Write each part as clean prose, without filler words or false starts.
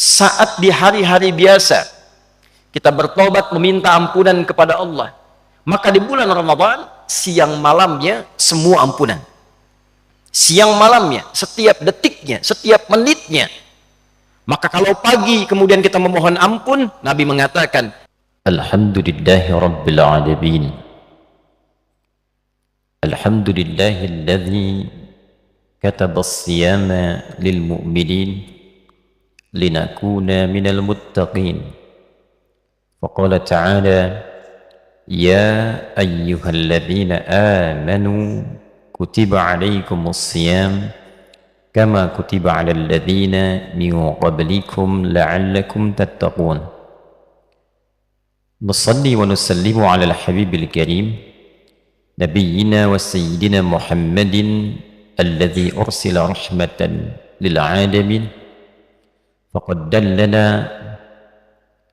saat di hari-hari biasa kita bertobat meminta ampunan kepada Allah, maka di bulan Ramadan siang malamnya semua ampunan. Siang malamnya, setiap detiknya, setiap menitnya. Maka kalau pagi kemudian kita memohon ampun, Nabi mengatakan, Alhamdulillahi Rabbil Alamin. Alhamdulillahilladzi kataba as-siyama lil mu'minin linakuna minal muttaqin. Faqala ta'ala, ya ayyuhalladzina amanu kutiba alaikumus siyam kama kutiba alal ladzina min qablikum la'allakum tattaqun. Nusalli wa nusallimu alal habibil karim nabiyyina wa sayyidina Muhammadin alladzi ursila rahmatan lil alamin. Faqad dallana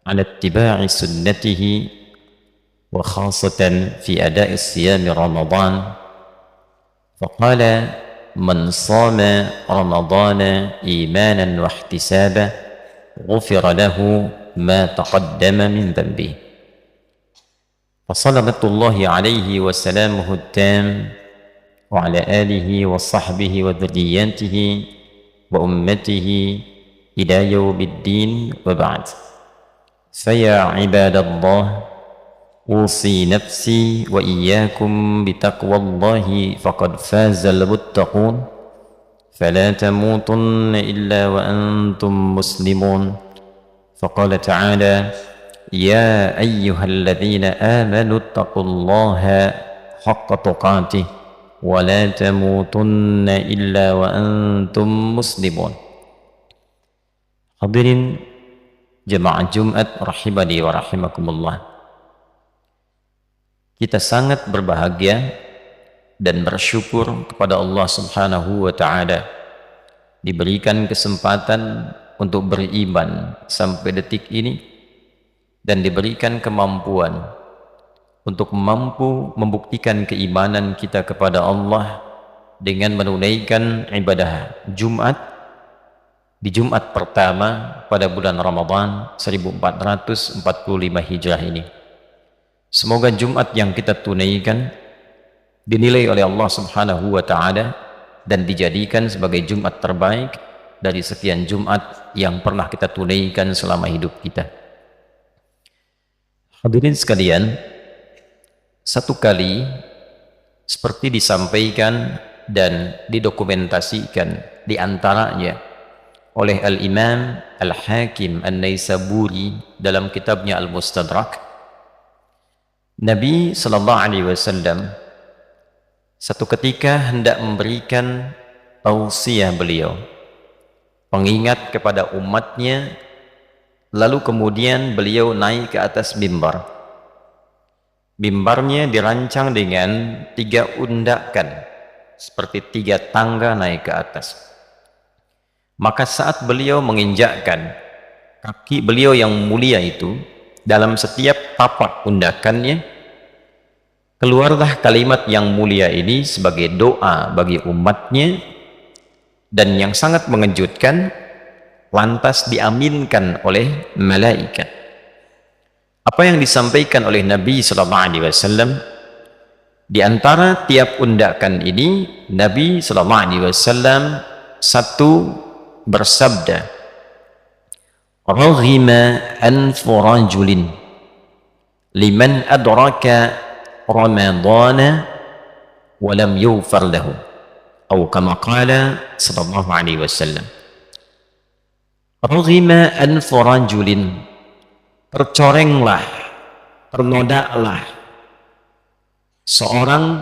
ala ittiba'i sunnatihi wa khasatan fi ada'i siyami Ramadan. Faqala man sama Ramadana imanan wa ihtisaba ghufira lahu ma taqaddama min dhanbihi. Fassalawatullahi alaihi wa salamuhu at-tam wa ala alihi wa sahbihi wa dhurriyyatihi wa ummatihi ila yaumiddin wa ba'd. Faya ibadallah, usi nafsi wa iyyakum bitaqwallahi faqad fazal muttaqun. Fala tamutunna illa wa antum muslimun. Faqala ta'ala, ya ayyuhalladzina amanu taqullaha haqqa tuqatih wa la tamutunna illa wa antum muslimun. Hadirin jemaah Jumat rahimani wa rahimakumullah. Kita sangat berbahagia dan bersyukur kepada Allah Subhanahu wa ta'ala diberikan kesempatan untuk beriman sampai detik ini dan diberikan kemampuan untuk mampu membuktikan keimanan kita kepada Allah dengan menunaikan ibadah Jumat di Jumat pertama pada bulan Ramadan 1445 Hijrah ini. Semoga Jumat yang kita tunaikan dinilai oleh Allah Subhanahu wa ta'ala dan dijadikan sebagai Jumat terbaik dari sekian Jumat yang pernah kita tunaikan selama hidup kita. Hadirin sekalian, satu kali seperti disampaikan dan didokumentasikan di antaranya oleh Al-Imam Al-Hakim An-Naisaburi dalam kitabnya Al-Mustadrak, Nabi sallallahu alaihi wasallam satu ketika hendak memberikan tausiah beliau, pengingat kepada umatnya, lalu kemudian beliau naik ke atas mimbar. Mimbarnya dirancang dengan 3 undakan, seperti 3 tangga naik ke atas. Maka saat beliau menginjakkan kaki beliau yang mulia itu dalam setiap tapak undakannya, keluarlah kalimat yang mulia ini sebagai doa bagi umatnya, dan yang sangat mengejutkan, lantas diaminkan oleh malaikat. Apa yang disampaikan oleh Nabi SAW? Di antara tiap undakan ini, Nabi SAW satu bersabda, raghima anfu rajulin liman adraka ramadana wa lam yughfar lahu, atau kama qala sallallahu alaihi wasallam. Raghima anfu rajulin, tercorenglah, ternodaklah seorang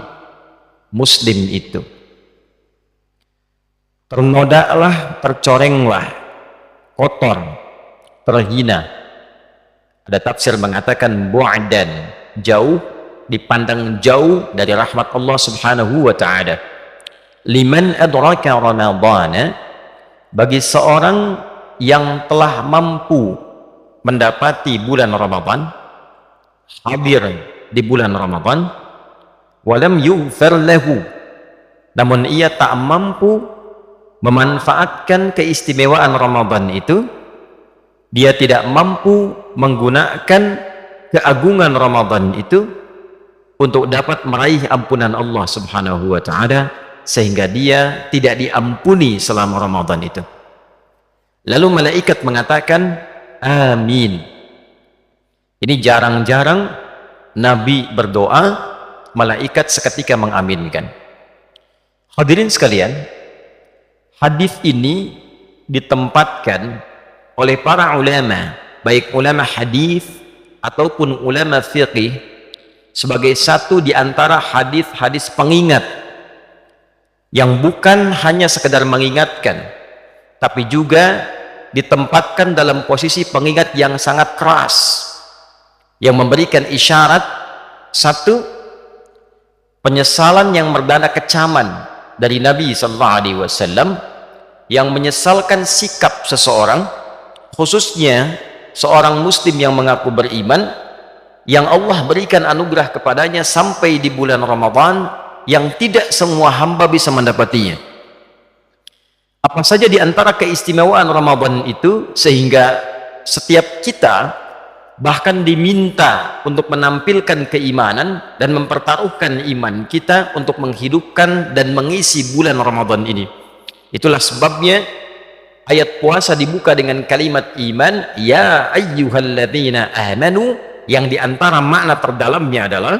muslim itu, ternodaklah, tercorenglah, kotor, terhina. Ada tafsir mengatakan bu'dan, jauh, dipandang jauh dari rahmat Allah Subhanahu wa ta'ala. Liman adraka ramadana, bagi seorang yang telah mampu mendapati bulan Ramadan, hadir di bulan Ramadan, walam yughfar lahu, namun ia tak mampu memanfaatkan keistimewaan Ramadan itu, dia tidak mampu menggunakan keagungan Ramadan itu untuk dapat meraih ampunan Allah Subhanahu wa ta'ala, sehingga dia tidak diampuni selama Ramadan itu. Lalu malaikat mengatakan amin. Ini jarang-jarang Nabi berdoa, malaikat seketika mengaminkan. Hadirin sekalian, hadis ini ditempatkan oleh para ulama, baik ulama hadis ataupun ulama fiqih, sebagai satu di antara hadis-hadis pengingat yang bukan hanya sekedar mengingatkan, tapi juga ditempatkan dalam posisi pengingat yang sangat keras, yang memberikan isyarat satu, penyesalan yang merdana kecaman dari Nabi sallallahu alaihi wasallam yang menyesalkan sikap seseorang, khususnya seorang muslim yang mengaku beriman, yang Allah berikan anugerah kepadanya sampai di bulan Ramadan yang tidak semua hamba bisa mendapatinya. Apa saja di antara keistimewaan Ramadan itu, sehingga setiap kita bahkan diminta untuk menampilkan keimanan dan mempertaruhkan iman kita untuk menghidupkan dan mengisi bulan Ramadan ini. Itulah sebabnya ayat puasa dibuka dengan kalimat iman, ya ayyuhalladzina amanu, yang diantara makna terdalamnya adalah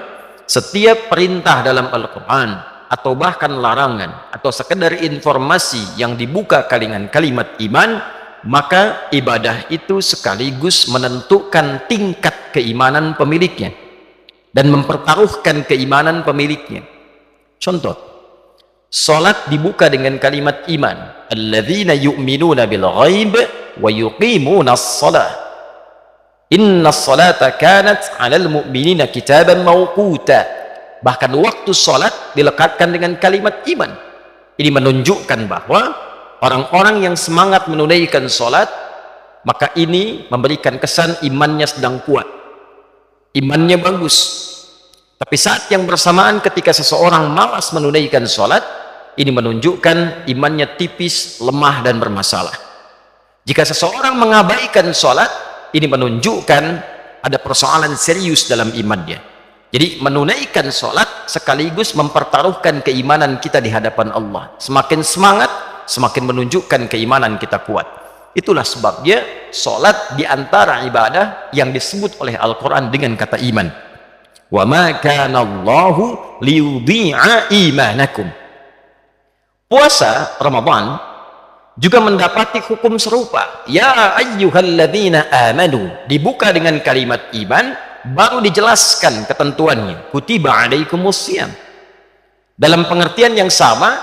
setiap perintah dalam Al-Quran atau bahkan larangan atau sekedar informasi yang dibuka dengan kalimat iman, maka ibadah itu sekaligus menentukan tingkat keimanan pemiliknya dan mempertaruhkan keimanan pemiliknya. Contoh, salat dibuka dengan kalimat iman, alladzina yu'minuna bil ghaib wa yuqimuna as-salah, inna as-salata kanat 'alal mu'minina kitaban mawquta. Bahkan waktu salat dilekatkan dengan kalimat iman. Ini menunjukkan bahwa orang-orang yang semangat menunaikan salat, maka ini memberikan kesan imannya sedang kuat, imannya bagus. Tapi saat yang bersamaan ketika seseorang malas menunaikan salat, ini menunjukkan imannya tipis, lemah dan bermasalah. Jika seseorang mengabaikan salat, ini menunjukkan ada persoalan serius dalam imannya. Jadi menunaikan salat sekaligus mempertaruhkan keimanan kita di hadapan Allah. Semakin semangat, semakin menunjukkan keimanan kita kuat. Itulah sebabnya salat di antara ibadah yang disebut oleh Al-Quran dengan kata iman. Wa ma kana Allahu liyudhi'a imanakum. Puasa Ramadan juga mendapati hukum serupa. Ya ayyuhalladzina amanu, dibuka dengan kalimat iman, baru dijelaskan ketentuannya, kutiba alaikumusiyam. Dalam pengertian yang sama,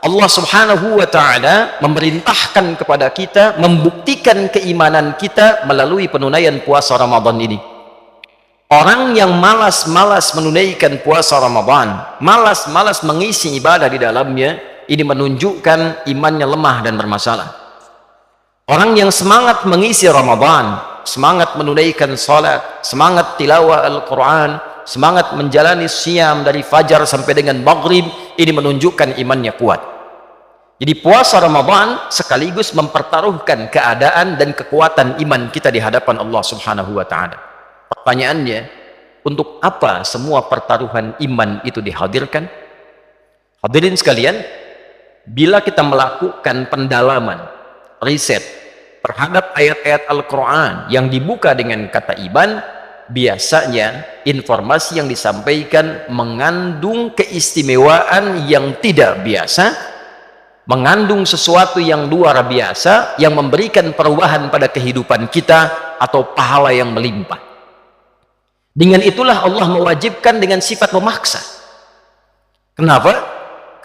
Allah Subhanahu wa ta'ala memerintahkan kepada kita membuktikan keimanan kita melalui penunaian puasa Ramadan ini. Orang yang malas-malas menunaikan puasa Ramadan, malas-malas mengisi ibadah di dalamnya, ini menunjukkan imannya lemah dan bermasalah. Orang yang semangat mengisi Ramadan, semangat menunaikan salat, semangat tilawah Al-Quran, semangat menjalani siam dari fajar sampai dengan maghrib, ini menunjukkan imannya kuat. Jadi puasa Ramadan sekaligus mempertaruhkan keadaan dan kekuatan iman kita di hadapan Allah Subhanahu wa ta'ala. Pertanyaannya, untuk apa semua pertaruhan iman itu dihadirkan? Hadirin sekalian, bila kita melakukan pendalaman, riset terhadap ayat-ayat Al-Quran yang dibuka dengan kata iman, biasanya informasi yang disampaikan mengandung keistimewaan yang tidak biasa, mengandung sesuatu yang luar biasa, yang memberikan perubahan pada kehidupan kita atau pahala yang melimpah. Dengan itulah Allah mewajibkan dengan sifat memaksa. Kenapa?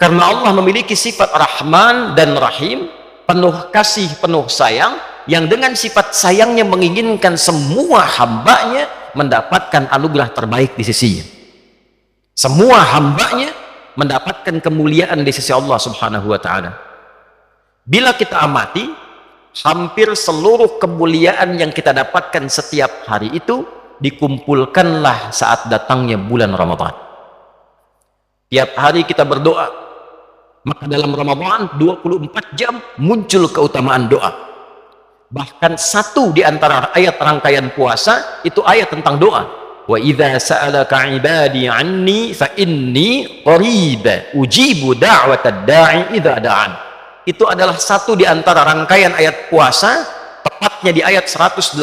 Karena Allah memiliki sifat Rahman dan Rahim, penuh kasih, penuh sayang, yang dengan sifat sayangnya menginginkan semua hambanya mendapatkan anugerah terbaik di sisinya. Semua hambanya mendapatkan kemuliaan di sisi Allah Subhanahu wa ta'ala. Bila kita amati, hampir seluruh kemuliaan yang kita dapatkan setiap hari itu dikumpulkanlah saat datangnya bulan Ramadan. Tiap hari kita berdoa, maka dalam Ramadan 24 jam muncul keutamaan doa. Bahkan satu di antara ayat rangkaian puasa itu ayat tentang doa. Wa idza sa'alaka 'ibadi 'anni fa inni qarib ujibu da'watad da'i idza da'an. Itu adalah satu di antara rangkaian ayat puasa, tepatnya di ayat 186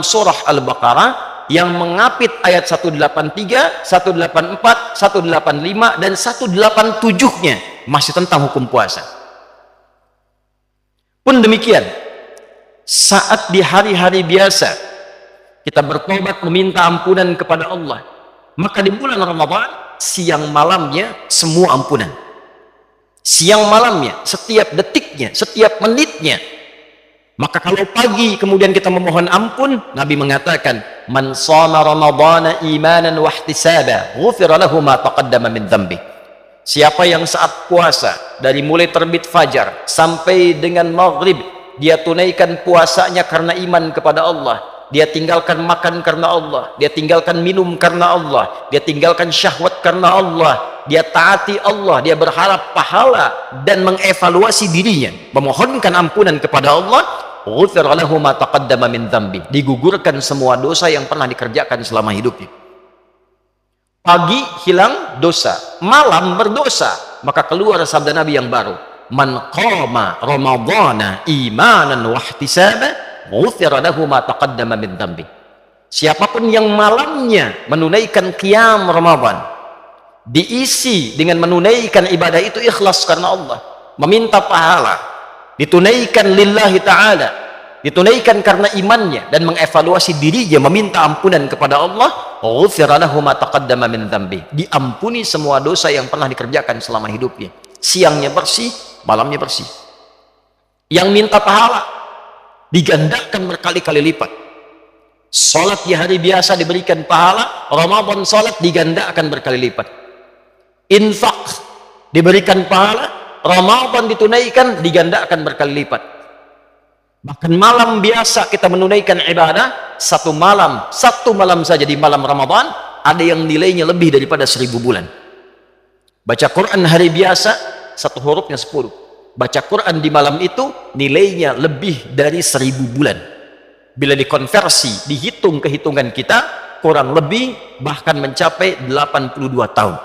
surah Al-Baqarah, yang mengapit ayat 183, 184, 185 dan 187-nya masih tentang hukum puasa. Pun demikian, saat di hari-hari biasa kita bertobat meminta ampunan kepada Allah, maka di bulan Ramadan siang malamnya semua ampunan. Siang malamnya, setiap detiknya, setiap menitnya. Maka kalau pagi kemudian kita memohon ampun, Nabi mengatakan, man shoma ramadhana imanan wa ihtisaba ghufira lahu ma taqaddama min dhanbi. Siapa yang saat puasa dari mulai terbit fajar sampai dengan maghrib, dia tunaikan puasanya karena iman kepada Allah, dia tinggalkan makan karena Allah, dia tinggalkan minum karena Allah, dia tinggalkan syahwat karena Allah, dia taati Allah, dia berharap pahala dan mengevaluasi dirinya, memohonkan ampunan kepada Allah, ghufira lahu ma taqaddama min dhanbi, digugurkan semua dosa yang pernah dikerjakan selama hidupnya. Pagi hilang dosa, malam berdosa, maka keluar sabda Nabi yang baru, man qama ramadhana imanan wa ihtisaba ghufira lahu ma taqaddama min dhanbi. Siapapun yang malamnya menunaikan qiyam Ramadan, diisi dengan menunaikan ibadah itu ikhlas karena Allah, meminta pahala, ditunaikan lillahi ta'ala, ditunaikan karena imannya dan mengevaluasi dirinya, meminta ampunan kepada Allah, ghufira lahu ma taqaddama min dhanbi, diampuni semua dosa yang pernah dikerjakan selama hidupnya. Siangnya bersih, malamnya bersih. Yang minta pahala digandakan berkali-kali lipat. Salat di hari biasa diberikan pahala, Ramadan salat digandakan berkali lipat. Infak diberikan pahala, Ramadan ditunaikan digandakan berkali lipat. Bahkan malam biasa kita menunaikan ibadah, satu malam saja di malam Ramadan ada yang nilainya lebih daripada 1000 bulan. Baca Quran hari biasa satu hurufnya 10, baca Quran di malam itu nilainya lebih dari 1000 bulan. Bila dikonversi, dihitung kehitungan kita, kurang lebih bahkan mencapai 82 tahun.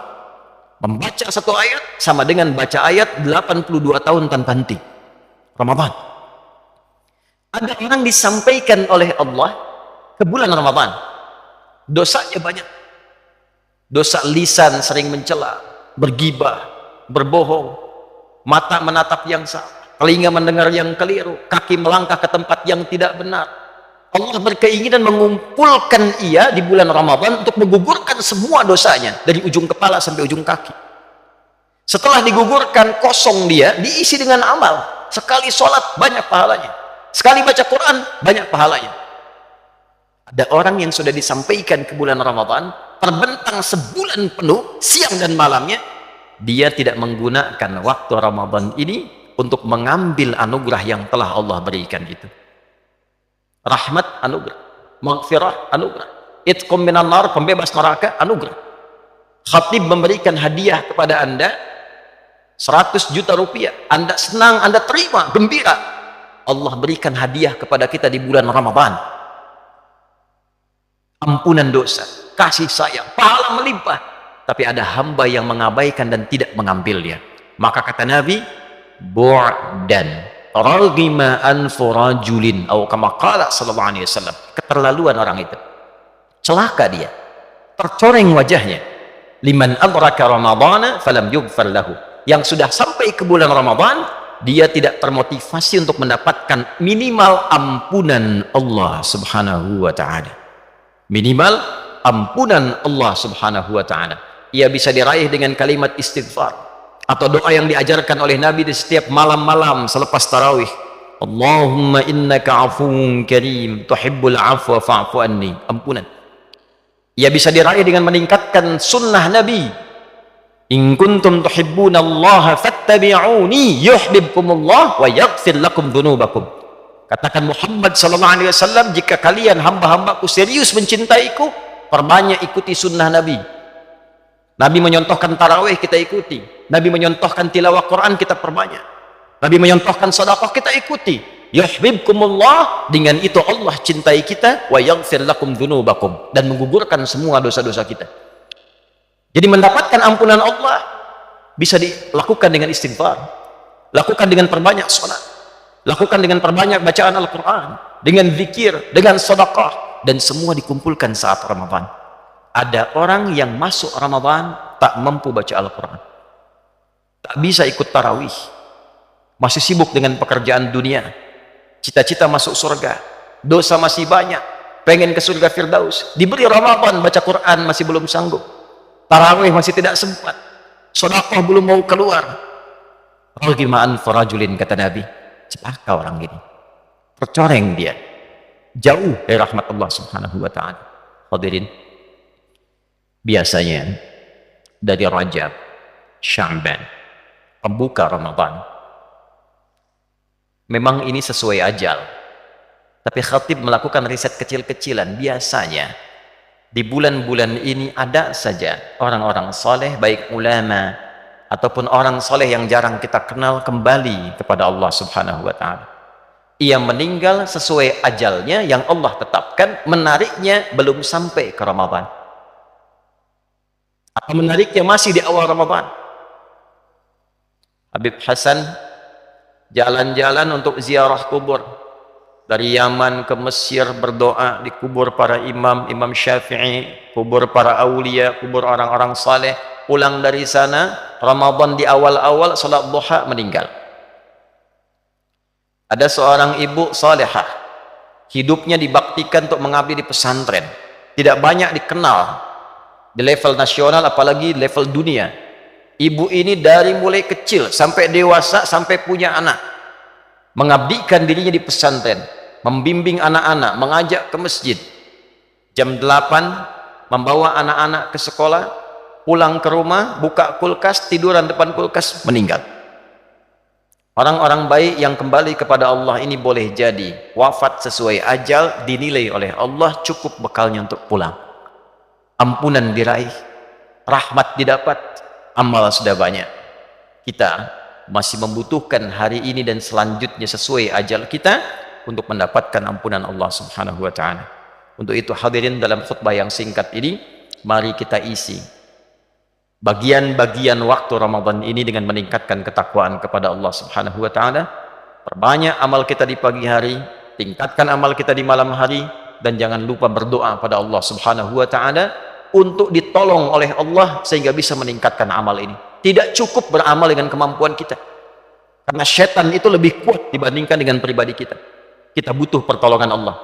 Membaca satu ayat sama dengan baca ayat 82 tahun tanpa henti. Ramadan. Ada orang disampaikan oleh Allah ke bulan Ramadan, dosanya banyak. Dosa lisan sering mencela, bergibah, berbohong, mata menatap yang salah, telinga mendengar yang keliru, kaki melangkah ke tempat yang tidak benar. Allah berkeinginan mengumpulkan ia di bulan Ramadan untuk menggugurkan semua dosanya dari ujung kepala sampai ujung kaki. Setelah digugurkan, kosong dia, diisi dengan amal. Sekali sholat banyak pahalanya, sekali baca Quran banyak pahalanya. Ada orang yang sudah disampaikan ke bulan Ramadan, terbentang sebulan penuh siang dan malamnya, dia tidak menggunakan waktu Ramadan ini untuk mengambil anugerah yang telah Allah berikan itu. Rahmat anugerah, maghfirah anugerah, itqum minan nar, pembebas neraka anugerah. Khatib memberikan hadiah kepada Anda 100 juta rupiah, Anda senang, Anda terima, gembira. Allah berikan hadiah kepada kita di bulan Ramadan, ampunan dosa, kasih sayang, pahala melimpah. Tapi ada hamba yang mengabaikan dan tidak mengambilnya. Maka kata Nabi, bu'dan ragima anfu rajulin atau kama qala sallallahu alaihi wasallam, keterlaluan orang itu, celaka dia, tercoreng wajahnya. Liman adraka ramadhana falam yughfar lahu, yang sudah sampai ke bulan Ramadan dia tidak termotivasi untuk mendapatkan minimal ampunan Allah subhanahu wa ta'ala, minimal ampunan Allah subhanahu wa ta'ala. Ia bisa diraih dengan kalimat istighfar atau doa yang diajarkan oleh Nabi di setiap malam-malam selepas tarawih. Allahumma innaka afuwun karim tuhibbul afwa fa'fu anni, ampunan. Ia bisa diraih dengan meningkatkan sunnah Nabi, in kuntum tuhibbunallaha fattabi'uni yuhibbukumullah wa yaghfir lakum dhunubakum. Katakan Muhammad sallallahu alaihi wasallam, jika kalian hamba-hambaku serius mencintaiku, perbanyak ikuti sunnah Nabi. Nabi menyontohkan tarawih, kita ikuti. Nabi menyontohkan tilawah Quran, kita perbanyak. Nabi menyontohkan sedekah, kita ikuti. yuhibbukumullah, dengan itu Allah cintai kita, wa yaghfir lakum dzunubakum, dan menggugurkan semua dosa-dosa kita. Jadi mendapatkan ampunan Allah bisa dilakukan dengan istighfar, lakukan dengan perbanyak salat, lakukan dengan perbanyak bacaan Al-Quran, dengan zikir, dengan sedekah, dan semua dikumpulkan saat Ramadan. Ada orang yang masuk Ramadan tak mampu baca Al-Quran, tak bisa ikut tarawih, masih sibuk dengan pekerjaan dunia, cita-cita masuk surga, dosa masih banyak, pengen ke surga Firdaus, diberi Ramadan baca Quran masih belum sanggup, tarawih masih tidak sempat, sedekah belum mau keluar. Raghima anfa rajulin, kata Nabi, celaka orang ini, tercoreng dia, jauh dari rahmat Allah Subhanahu wa ta'ala. Hadirin, biasanya dari Rajab, Sya'ban, pembuka Ramadan, memang ini sesuai ajal, tapi khatib melakukan riset kecil-kecilan. Biasanya di bulan-bulan ini ada saja orang-orang soleh, baik ulama ataupun orang soleh yang jarang kita kenal, kembali kepada Allah Subhanahu wa ta'ala. Ia meninggal sesuai ajalnya yang Allah tetapkan, menariknya belum sampai ke Ramadan, atau menariknya masih di awal Ramadan. Habib Hasan jalan-jalan untuk ziarah kubur, dari Yaman ke Mesir, berdoa di kubur para imam, Imam Syafi'i, kubur para aulia, kubur orang-orang saleh. Pulang dari sana Ramadan di awal-awal, salat duha, meninggal. Ada seorang ibu salehah, hidupnya dibaktikan untuk mengabdi di pesantren, tidak banyak dikenal di level nasional apalagi level dunia. Ibu ini dari mulai kecil sampai dewasa, sampai punya anak, mengabdikan dirinya di pesantren, membimbing anak-anak, mengajak ke masjid. Jam 8 membawa anak-anak ke sekolah, pulang ke rumah, buka kulkas, tiduran depan kulkas, meninggal. Orang-orang baik yang kembali kepada Allah ini boleh jadi wafat sesuai ajal, dinilai oleh Allah cukup bekalnya untuk pulang, ampunan diraih, rahmat didapat, amal sudah banyak. Kita masih membutuhkan hari ini dan selanjutnya sesuai ajal kita untuk mendapatkan ampunan Allah Subhanahu wa ta'ala. Untuk itu hadirin, dalam khutbah yang singkat ini, mari kita isi bagian-bagian waktu Ramadan ini dengan meningkatkan ketakwaan kepada Allah Subhanahu wa ta'ala. Perbanyak amal kita di pagi hari, tingkatkan amal kita di malam hari, dan jangan lupa berdoa pada Allah Subhanahu wa ta'ala untuk ditolong oleh Allah sehingga bisa meningkatkan amal ini. Tidak cukup beramal dengan kemampuan kita, karena syaitan itu lebih kuat dibandingkan dengan pribadi kita. Kita butuh pertolongan Allah.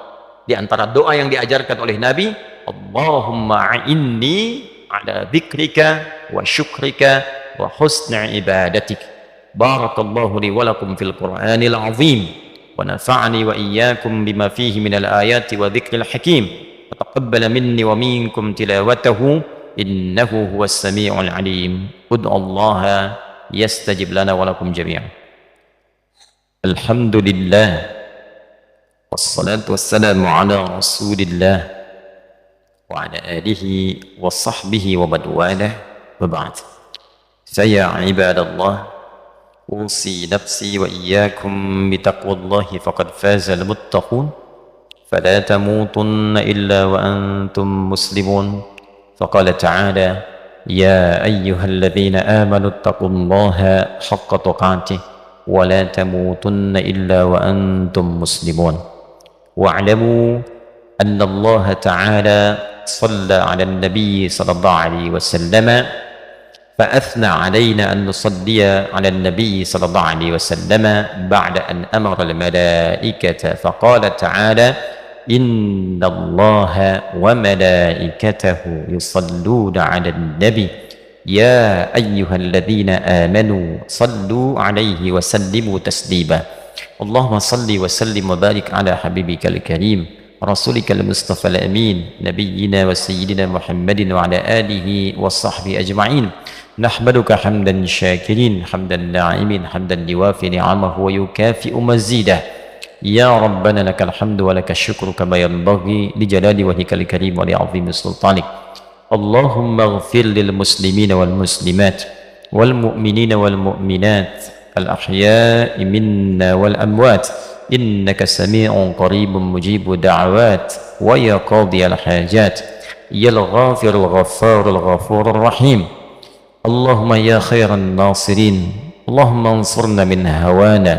Di antara doa yang diajarkan oleh Nabi, Allahumma a'inni ala dzikrika wa syukrika wa husni ibadatik. Barakallahu li wa lakum fil Qur'anil azim wa nafa'ani wa iyyakum bima fihi minal ayati wa dzikril hakim. Taqabbal minni wa minkum tilawatahu innahu huwas samiul alim. Ud'ullaha yastajib lana wa lakum jami'an. Alhamdulillah wassalatu wassalamu ala rasulillah wa ala alihi wa sahbihi wa man walah, wa ba'd. Faya ibadallah, usi nafsi wa iyyakum bitaqwallahi faqad faza al-muttaqun. فلا تموتن إلا وأنتم مسلمون. فقال تعالى يا أيها الذين آمنوا اتقوا الله حق تقاته ولا تموتن إلا وأنتم مسلمون. واعلموا أن الله تعالى صلى على النبي صلى الله عليه وسلم، فأثنى علينا أن نصلي على النبي صلى الله عليه وسلم بعد أن أمر الملائكة فقال تعالى إن الله وملائكته يصلون على النبي يا أيها الذين آمنوا صلوا عليه وسلموا تسليما. اللهم صل وسلم وبارك على حبيبك الكريم رسولك المصطفى الأمين نبينا وسيدنا محمد وعلى آله وصحبه أجمعين. نحمدك حمدا شاكرين حمدا ناعمين حمدا يوافي نعمه ويكافئ مزيده. يا ربنا لك الحمد ولك الشكر كما ينبغي لجلال وجهك الكريم ولعظيم سلطانك. اللهم اغفر للمسلمين والمسلمات والمؤمنين والمؤمنات الأحياء منا والأموات إنك سميع قريب مجيب دعوات ويا قاضي الحاجات يا الغافر الغفار الغفور الرحيم اللهم يا خير الناصرين اللهم انصرنا من هوانا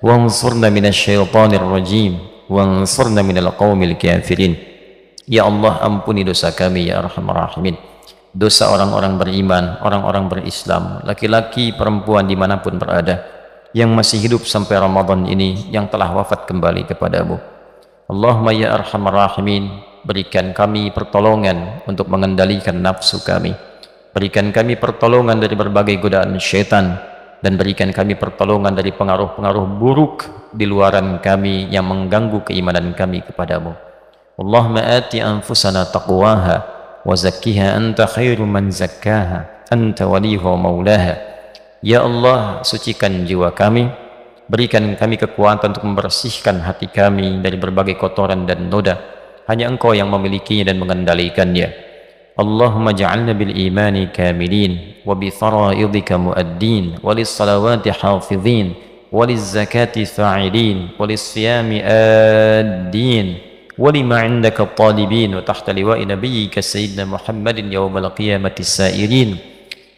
وانصرنا من الشيطان الرجيم وانصرنا من القوم الكافرين. Ya Allah, ampuni dosa kami ya Arhamar Rahimin, dosa orang-orang beriman, orang-orang berislam, laki-laki, perempuan dimanapun berada, yang masih hidup sampai Ramadan ini, yang telah wafat kembali kepadamu. Allahumma ya Arhamar Rahimin, berikan kami pertolongan untuk mengendalikan nafsu kami, berikan kami pertolongan dari berbagai godaan syaitan, dan berikan kami pertolongan dari pengaruh-pengaruh buruk di luaran kami yang mengganggu keimanan kami kepadamu. Allahumma ati anfusana taqwaha wa zakkiha anta khairu man zakkaha anta waliha wa maulaha. Ya Allah, sucikan jiwa kami, berikan kami kekuatan untuk membersihkan hati kami dari berbagai kotoran dan noda. Hanya Engkau yang memilikinya dan mengendalikannya. Allahumma ja'alna bil imani kamilin wa bi fara'idika muaddin wa lis salawati hafizin wa liz zakati fa'ilin wa lis siyami addin ولما عندك الطالبين وتحت لواء نبيك سيدنا محمد يوم القيامة السائرين.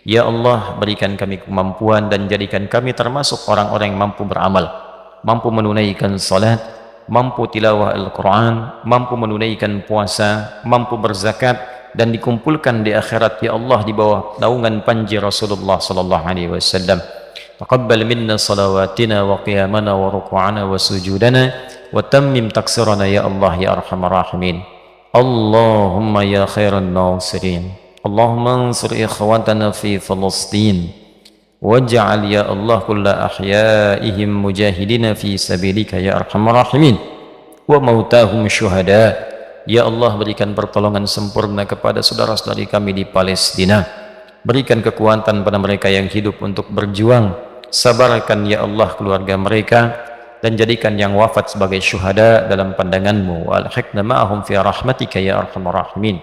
Ya Allah, berikan kami kemampuan dan jadikan kami termasuk orang-orang yang mampu beramal, mampu menunaikan salat, mampu tilawah Al-Quran, mampu menunaikan puasa, mampu berzakat, dan dikumpulkan di akhirat ya Allah di bawah naungan panji Rasulullah sallallahu alaihi wasallam. Taqabbal minna salawatina wa qiyamana wa ruku'ana wa sujudana wa tammim taksirana ya Allah ya Arhamar Rahimin. Allahumma ya khairan nasirin, Allahumma ansur ikhwatana fi Falastin waj'al ya Allah kulla ahyaihim mujahidina fi sabilika ya Arhamar Rahimin wa mautahum syuhada. Ya Allah, berikan pertolongan sempurna kepada saudara-saudari kami di Palestina, berikan kekuatan pada mereka yang hidup untuk berjuang, sabarkan ya Allah keluarga mereka, dan jadikan yang wafat sebagai syuhada dalam pandangan-Mu. Wa alhiqna ma'ahum fi rahmatika ya Arhamar Rahimin.